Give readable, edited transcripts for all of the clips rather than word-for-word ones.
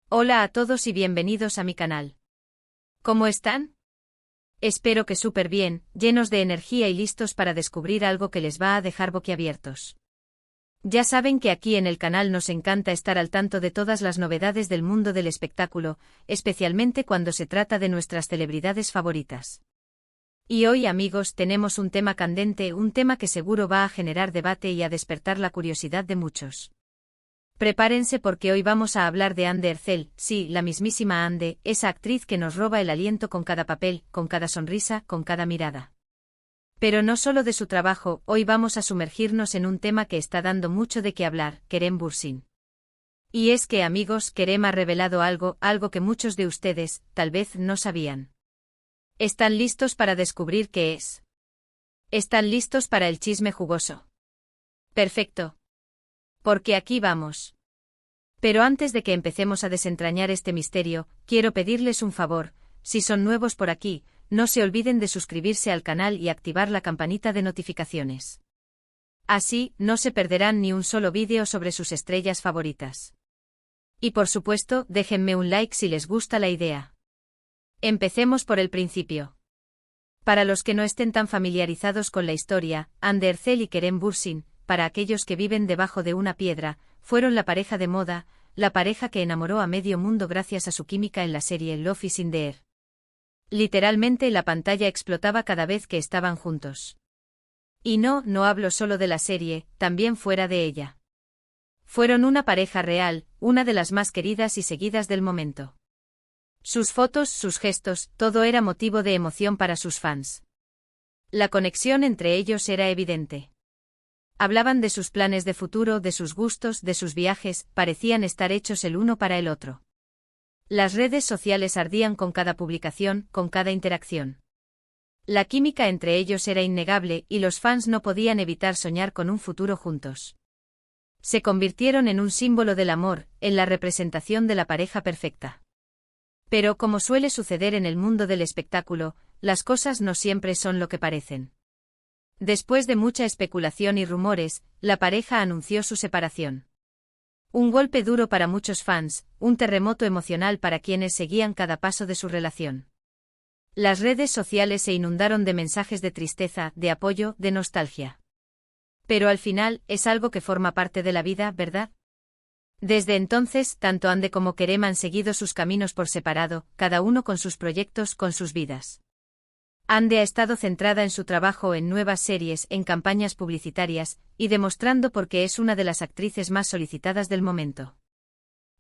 Hola a todos y bienvenidos a mi canal. ¿Cómo están? Espero que súper bien, llenos de energía y listos para descubrir algo que les va a dejar boquiabiertos. Ya saben que aquí en el canal nos encanta estar al tanto de todas las novedades del mundo del espectáculo, especialmente cuando se trata de nuestras celebridades favoritas. Y hoy, amigos, tenemos un tema candente, un tema que seguro va a generar debate y a despertar la curiosidad de muchos. Prepárense porque hoy vamos a hablar de Ande Ercel, sí, la mismísima Ande, esa actriz que nos roba el aliento con cada papel, con cada sonrisa, con cada mirada. Pero no solo de su trabajo, hoy vamos a sumergirnos en un tema que está dando mucho de qué hablar, Kerem Bürsin. Y es que, amigos, Kerem ha revelado algo que muchos de ustedes, tal vez, no sabían. ¿Están listos para descubrir qué es? ¿Están listos para el chisme jugoso? Perfecto. Porque aquí vamos. Pero antes de que empecemos a desentrañar este misterio, quiero pedirles un favor: si son nuevos por aquí, no se olviden de suscribirse al canal y activar la campanita de notificaciones. Así, no se perderán ni un solo vídeo sobre sus estrellas favoritas. Y por supuesto, déjenme un like si les gusta la idea. Empecemos por el principio. Para los que no estén tan familiarizados con la historia, Ande Ercel y Kerem Bürsin, para aquellos que viven debajo de una piedra, fueron la pareja de moda, la pareja que enamoró a medio mundo gracias a su química en la serie Love is in the Air. Literalmente la pantalla explotaba cada vez que estaban juntos. Y no hablo solo de la serie, también fuera de ella. Fueron una pareja real, una de las más queridas y seguidas del momento. Sus fotos, sus gestos, todo era motivo de emoción para sus fans. La conexión entre ellos era evidente. Hablaban de sus planes de futuro, de sus gustos, de sus viajes, parecían estar hechos el uno para el otro. Las redes sociales ardían con cada publicación, con cada interacción. La química entre ellos era innegable y los fans no podían evitar soñar con un futuro juntos. Se convirtieron en un símbolo del amor, en la representación de la pareja perfecta. Pero como suele suceder en el mundo del espectáculo, las cosas no siempre son lo que parecen. Después de mucha especulación y rumores, la pareja anunció su separación. Un golpe duro para muchos fans, un terremoto emocional para quienes seguían cada paso de su relación. Las redes sociales se inundaron de mensajes de tristeza, de apoyo, de nostalgia. Pero al final, es algo que forma parte de la vida, ¿verdad? Desde entonces, tanto Ande como Kerem han seguido sus caminos por separado, cada uno con sus proyectos, con sus vidas. Ande ha estado centrada en su trabajo en nuevas series, en campañas publicitarias, y demostrando por qué es una de las actrices más solicitadas del momento.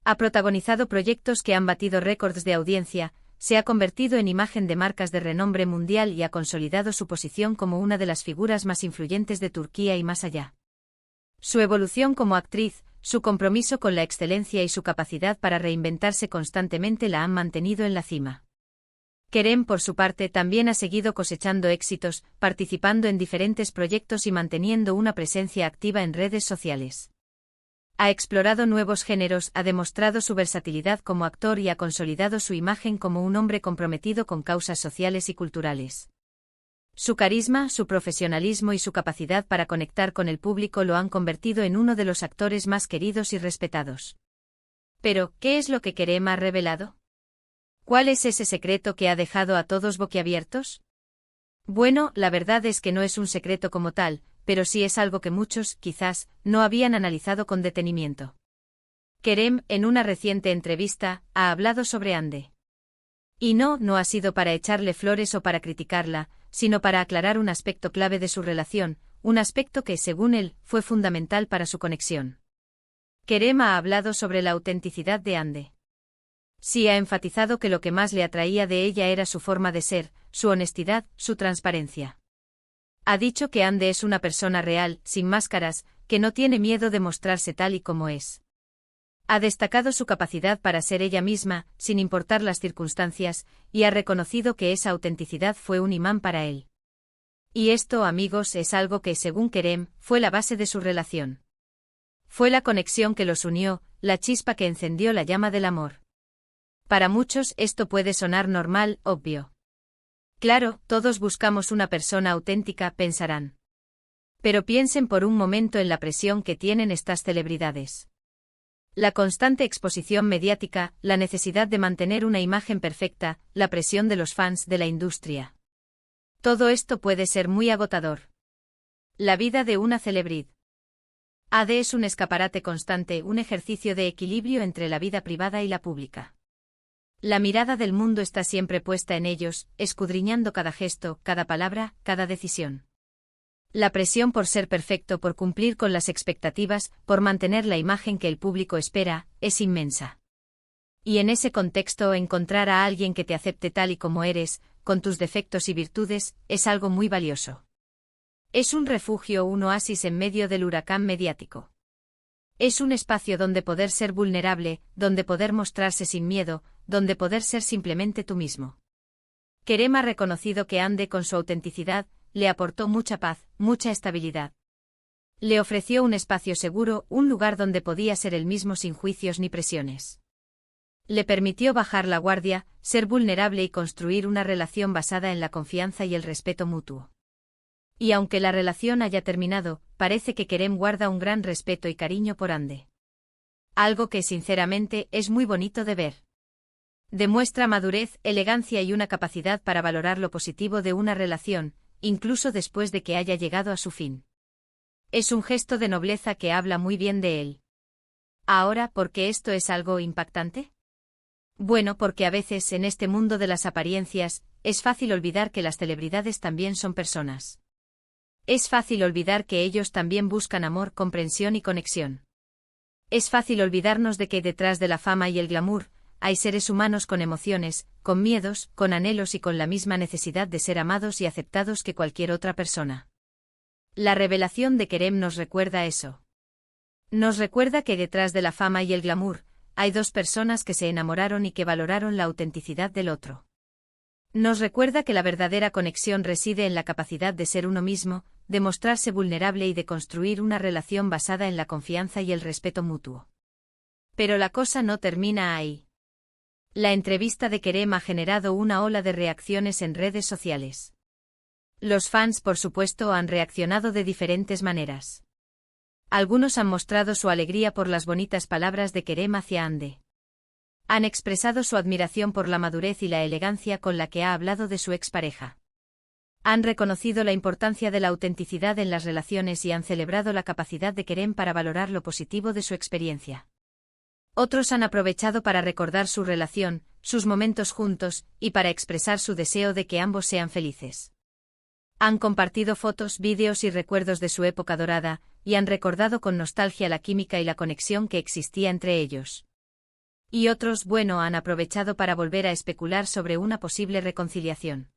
Ha protagonizado proyectos que han batido récords de audiencia, se ha convertido en imagen de marcas de renombre mundial y ha consolidado su posición como una de las figuras más influyentes de Turquía y más allá. Su evolución como actriz, su compromiso con la excelencia y su capacidad para reinventarse constantemente la han mantenido en la cima. Kerem, por su parte, también ha seguido cosechando éxitos, participando en diferentes proyectos y manteniendo una presencia activa en redes sociales. Ha explorado nuevos géneros, ha demostrado su versatilidad como actor y ha consolidado su imagen como un hombre comprometido con causas sociales y culturales. Su carisma, su profesionalismo y su capacidad para conectar con el público lo han convertido en uno de los actores más queridos y respetados. Pero, ¿qué es lo que Kerem ha revelado? ¿Cuál es ese secreto que ha dejado a todos boquiabiertos? Bueno, la verdad es que no es un secreto como tal, pero sí es algo que muchos, quizás, no habían analizado con detenimiento. Kerem, en una reciente entrevista, ha hablado sobre Ande. Y no ha sido para echarle flores o para criticarla, sino para aclarar un aspecto clave de su relación, un aspecto que, según él, fue fundamental para su conexión. Kerem ha hablado sobre la autenticidad de Ande. Sí ha enfatizado que lo que más le atraía de ella era su forma de ser, su honestidad, su transparencia. Ha dicho que Ande es una persona real, sin máscaras, que no tiene miedo de mostrarse tal y como es. Ha destacado su capacidad para ser ella misma, sin importar las circunstancias, y ha reconocido que esa autenticidad fue un imán para él. Y esto, amigos, es algo que, según Kerem, fue la base de su relación. Fue la conexión que los unió, la chispa que encendió la llama del amor. Para muchos esto puede sonar normal, obvio. Claro, todos buscamos una persona auténtica, pensarán. Pero piensen por un momento en la presión que tienen estas celebridades. La constante exposición mediática, la necesidad de mantener una imagen perfecta, la presión de los fans de la industria. Todo esto puede ser muy agotador. La vida de una celebridad. AD es un escaparate constante, un ejercicio de equilibrio entre la vida privada y la pública. La mirada del mundo está siempre puesta en ellos, escudriñando cada gesto, cada palabra, cada decisión. La presión por ser perfecto, por cumplir con las expectativas, por mantener la imagen que el público espera, es inmensa. Y en ese contexto, encontrar a alguien que te acepte tal y como eres, con tus defectos y virtudes, es algo muy valioso. Es un refugio, un oasis en medio del huracán mediático. Es un espacio donde poder ser vulnerable, donde poder mostrarse sin miedo, donde poder ser simplemente tú mismo. Kerem ha reconocido que Ande, con su autenticidad, le aportó mucha paz, mucha estabilidad. Le ofreció un espacio seguro, un lugar donde podía ser él mismo sin juicios ni presiones. Le permitió bajar la guardia, ser vulnerable y construir una relación basada en la confianza y el respeto mutuo. Y aunque la relación haya terminado, parece que Kerem guarda un gran respeto y cariño por Ande. Algo que sinceramente es muy bonito de ver. Demuestra madurez, elegancia y una capacidad para valorar lo positivo de una relación, incluso después de que haya llegado a su fin. Es un gesto de nobleza que habla muy bien de él. Ahora, ¿por qué esto es algo impactante? Bueno, porque a veces en este mundo de las apariencias, es fácil olvidar que las celebridades también son personas. Es fácil olvidar que ellos también buscan amor, comprensión y conexión. Es fácil olvidarnos de que detrás de la fama y el glamour, hay seres humanos con emociones, con miedos, con anhelos y con la misma necesidad de ser amados y aceptados que cualquier otra persona. La revelación de Kerem nos recuerda eso. Nos recuerda que detrás de la fama y el glamour, hay dos personas que se enamoraron y que valoraron la autenticidad del otro. Nos recuerda que la verdadera conexión reside en la capacidad de ser uno mismo, de mostrarse vulnerable y de construir una relación basada en la confianza y el respeto mutuo. Pero la cosa no termina ahí. La entrevista de Kerem ha generado una ola de reacciones en redes sociales. Los fans, por supuesto, han reaccionado de diferentes maneras. Algunos han mostrado su alegría por las bonitas palabras de Kerem hacia Ande. Han expresado su admiración por la madurez y la elegancia con la que ha hablado de su expareja. Han reconocido la importancia de la autenticidad en las relaciones y han celebrado la capacidad de Kerem para valorar lo positivo de su experiencia. Otros han aprovechado para recordar su relación, sus momentos juntos, y para expresar su deseo de que ambos sean felices. Han compartido fotos, vídeos y recuerdos de su época dorada, y han recordado con nostalgia la química y la conexión que existía entre ellos. Y otros, bueno, han aprovechado para volver a especular sobre una posible reconciliación.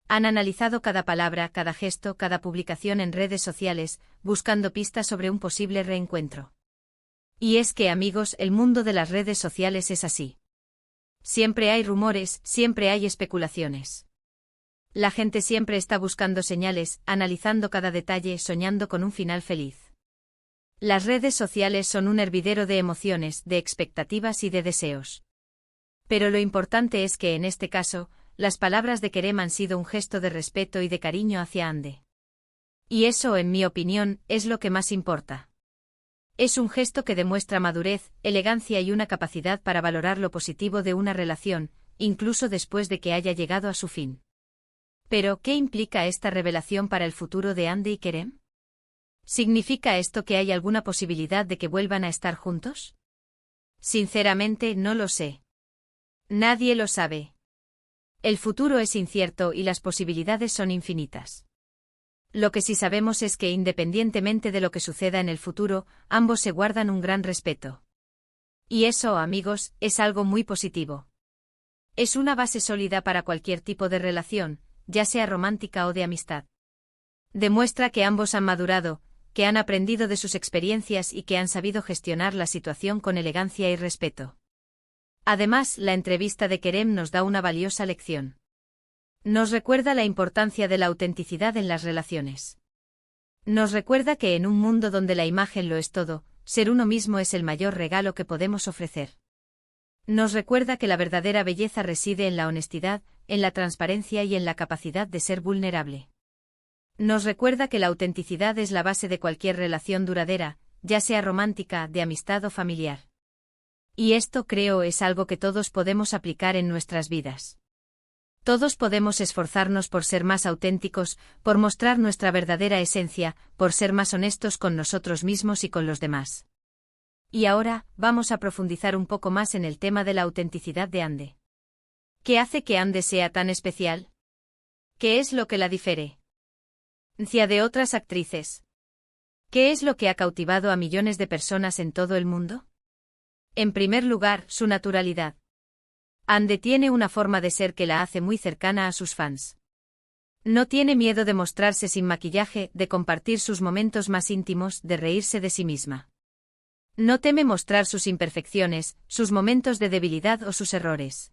Han analizado cada palabra, cada gesto, cada publicación en redes sociales, buscando pistas sobre un posible reencuentro. Y es que, amigos, el mundo de las redes sociales es así. Siempre hay rumores, siempre hay especulaciones. La gente siempre está buscando señales, analizando cada detalle, soñando con un final feliz. Las redes sociales son un hervidero de emociones, de expectativas y de deseos. Pero lo importante es que en este caso, las palabras de Kerem han sido un gesto de respeto y de cariño hacia Ande. Y eso, en mi opinión, es lo que más importa. Es un gesto que demuestra madurez, elegancia y una capacidad para valorar lo positivo de una relación, incluso después de que haya llegado a su fin. Pero, ¿qué implica esta revelación para el futuro de Ande y Kerem? ¿Significa esto que hay alguna posibilidad de que vuelvan a estar juntos? Sinceramente, no lo sé. Nadie lo sabe. El futuro es incierto y las posibilidades son infinitas. Lo que sí sabemos es que independientemente de lo que suceda en el futuro, ambos se guardan un gran respeto. Y eso, amigos, es algo muy positivo. Es una base sólida para cualquier tipo de relación, ya sea romántica o de amistad. Demuestra que ambos han madurado, que han aprendido de sus experiencias y que han sabido gestionar la situación con elegancia y respeto. Además, la entrevista de Kerem nos da una valiosa lección. Nos recuerda la importancia de la autenticidad en las relaciones. Nos recuerda que en un mundo donde la imagen lo es todo, ser uno mismo es el mayor regalo que podemos ofrecer. Nos recuerda que la verdadera belleza reside en la honestidad, en la transparencia y en la capacidad de ser vulnerable. Nos recuerda que la autenticidad es la base de cualquier relación duradera, ya sea romántica, de amistad o familiar. Y esto creo es algo que todos podemos aplicar en nuestras vidas. Todos podemos esforzarnos por ser más auténticos, por mostrar nuestra verdadera esencia, por ser más honestos con nosotros mismos y con los demás. Y ahora, vamos a profundizar un poco más en el tema de la autenticidad de Ande. ¿Qué hace que Ande sea tan especial? ¿Qué es lo que la diferencia de otras actrices? ¿Qué es lo que ha cautivado a millones de personas en todo el mundo? En primer lugar, su naturalidad. Ande tiene una forma de ser que la hace muy cercana a sus fans. No tiene miedo de mostrarse sin maquillaje, de compartir sus momentos más íntimos, de reírse de sí misma. No teme mostrar sus imperfecciones, sus momentos de debilidad o sus errores.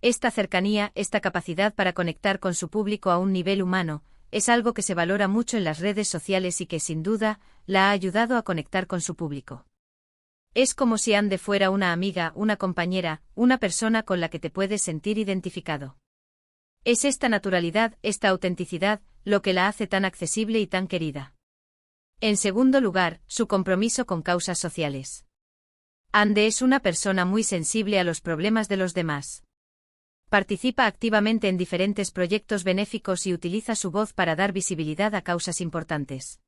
Esta cercanía, esta capacidad para conectar con su público a un nivel humano, es algo que se valora mucho en las redes sociales y que, sin duda, la ha ayudado a conectar con su público. Es como si Ande fuera una amiga, una compañera, una persona con la que te puedes sentir identificado. Es esta naturalidad, esta autenticidad, lo que la hace tan accesible y tan querida. En segundo lugar, su compromiso con causas sociales. Ande es una persona muy sensible a los problemas de los demás. Participa activamente en diferentes proyectos benéficos y utiliza su voz para dar visibilidad a causas importantes.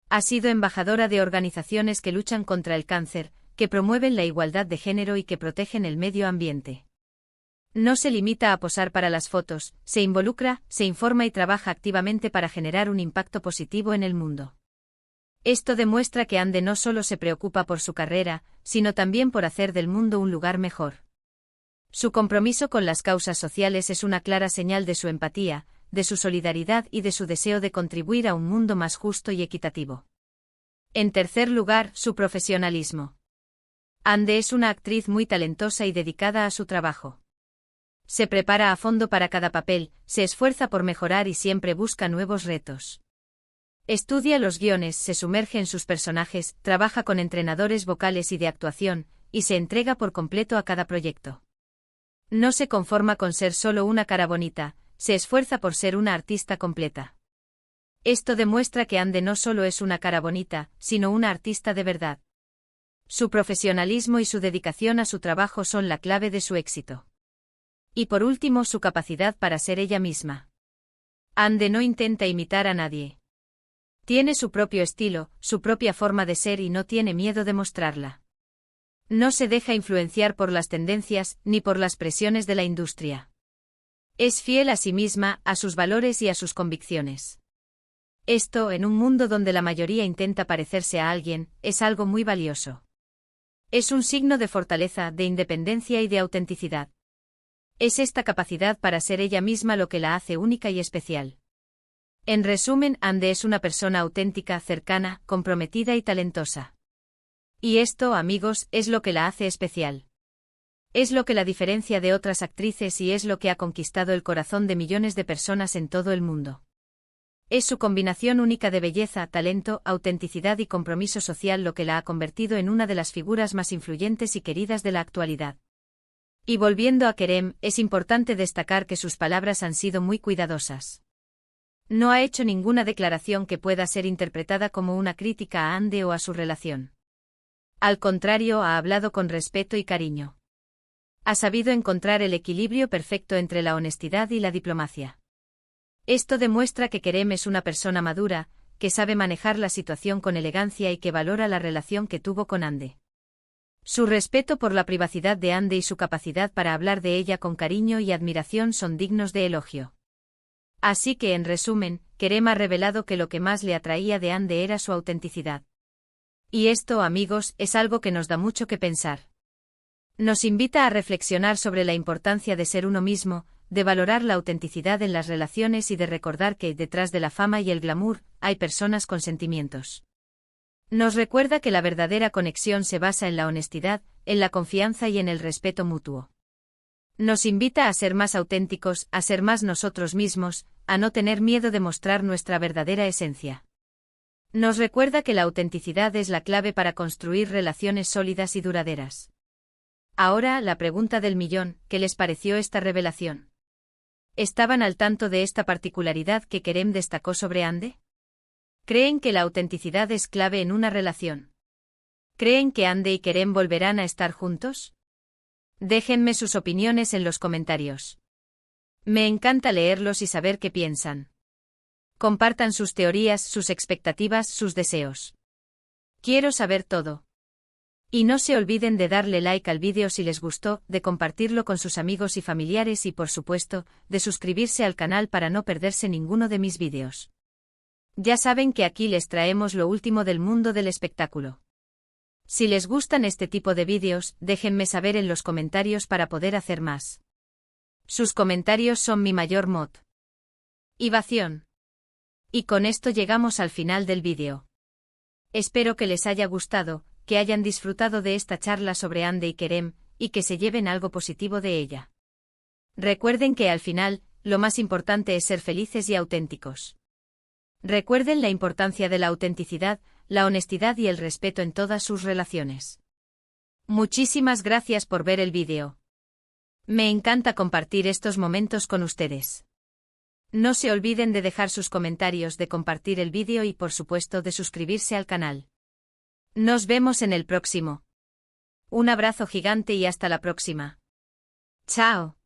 Ha sido embajadora de organizaciones que luchan contra el cáncer, que promueven la igualdad de género y que protegen el medio ambiente. No se limita a posar para las fotos, se involucra, se informa y trabaja activamente para generar un impacto positivo en el mundo. Esto demuestra que Ande no solo se preocupa por su carrera, sino también por hacer del mundo un lugar mejor. Su compromiso con las causas sociales es una clara señal de su empatía, de su solidaridad y de su deseo de contribuir a un mundo más justo y equitativo. En tercer lugar, su profesionalismo. Ande es una actriz muy talentosa y dedicada a su trabajo. Se prepara a fondo para cada papel, se esfuerza por mejorar y siempre busca nuevos retos. Estudia los guiones, se sumerge en sus personajes, trabaja con entrenadores vocales y de actuación, y se entrega por completo a cada proyecto. No se conforma con ser solo una cara bonita, se esfuerza por ser una artista completa. Esto demuestra que Ande no solo es una cara bonita, sino una artista de verdad. Su profesionalismo y su dedicación a su trabajo son la clave de su éxito. Y por último, su capacidad para ser ella misma. Ande no intenta imitar a nadie. Tiene su propio estilo, su propia forma de ser y no tiene miedo de mostrarla. No se deja influenciar por las tendencias ni por las presiones de la industria. Es fiel a sí misma, a sus valores y a sus convicciones. Esto, en un mundo donde la mayoría intenta parecerse a alguien, es algo muy valioso. Es un signo de fortaleza, de independencia y de autenticidad. Es esta capacidad para ser ella misma lo que la hace única y especial. En resumen, Ande es una persona auténtica, cercana, comprometida y talentosa. Y esto, amigos, es lo que la hace especial. Es lo que la diferencia de otras actrices y es lo que ha conquistado el corazón de millones de personas en todo el mundo. Es su combinación única de belleza, talento, autenticidad y compromiso social lo que la ha convertido en una de las figuras más influyentes y queridas de la actualidad. Y volviendo a Kerem, es importante destacar que sus palabras han sido muy cuidadosas. No ha hecho ninguna declaración que pueda ser interpretada como una crítica a Ande o a su relación. Al contrario, ha hablado con respeto y cariño. Ha sabido encontrar el equilibrio perfecto entre la honestidad y la diplomacia. Esto demuestra que Kerem es una persona madura, que sabe manejar la situación con elegancia y que valora la relación que tuvo con Ande. Su respeto por la privacidad de Ande y su capacidad para hablar de ella con cariño y admiración son dignos de elogio. Así que, en resumen, Kerem ha revelado que lo que más le atraía de Ande era su autenticidad. Y esto, amigos, es algo que nos da mucho que pensar. Nos invita a reflexionar sobre la importancia de ser uno mismo, de valorar la autenticidad en las relaciones y de recordar que, detrás de la fama y el glamour, hay personas con sentimientos. Nos recuerda que la verdadera conexión se basa en la honestidad, en la confianza y en el respeto mutuo. Nos invita a ser más auténticos, a ser más nosotros mismos, a no tener miedo de mostrar nuestra verdadera esencia. Nos recuerda que la autenticidad es la clave para construir relaciones sólidas y duraderas. Ahora, la pregunta del millón, ¿qué les pareció esta revelación? ¿Estaban al tanto de esta particularidad que Kerem destacó sobre Ande? ¿Creen que la autenticidad es clave en una relación? ¿Creen que Ande y Kerem volverán a estar juntos? Déjenme sus opiniones en los comentarios. Me encanta leerlos y saber qué piensan. Compartan sus teorías, sus expectativas, sus deseos. Quiero saber todo. Y no se olviden de darle like al vídeo si les gustó, de compartirlo con sus amigos y familiares y por supuesto, de suscribirse al canal para no perderse ninguno de mis vídeos. Ya saben que aquí les traemos lo último del mundo del espectáculo. Si les gustan este tipo de vídeos, déjenme saber en los comentarios para poder hacer más. Sus comentarios son mi mayor motivación. Y con esto llegamos al final del vídeo. Espero que les haya gustado, que hayan disfrutado de esta charla sobre Ande y Kerem, y que se lleven algo positivo de ella. Recuerden que al final, lo más importante es ser felices y auténticos. Recuerden la importancia de la autenticidad, la honestidad y el respeto en todas sus relaciones. Muchísimas gracias por ver el vídeo. Me encanta compartir estos momentos con ustedes. No se olviden de dejar sus comentarios, de compartir el vídeo y por supuesto de suscribirse al canal. Nos vemos en el próximo. Un abrazo gigante y hasta la próxima. Chao.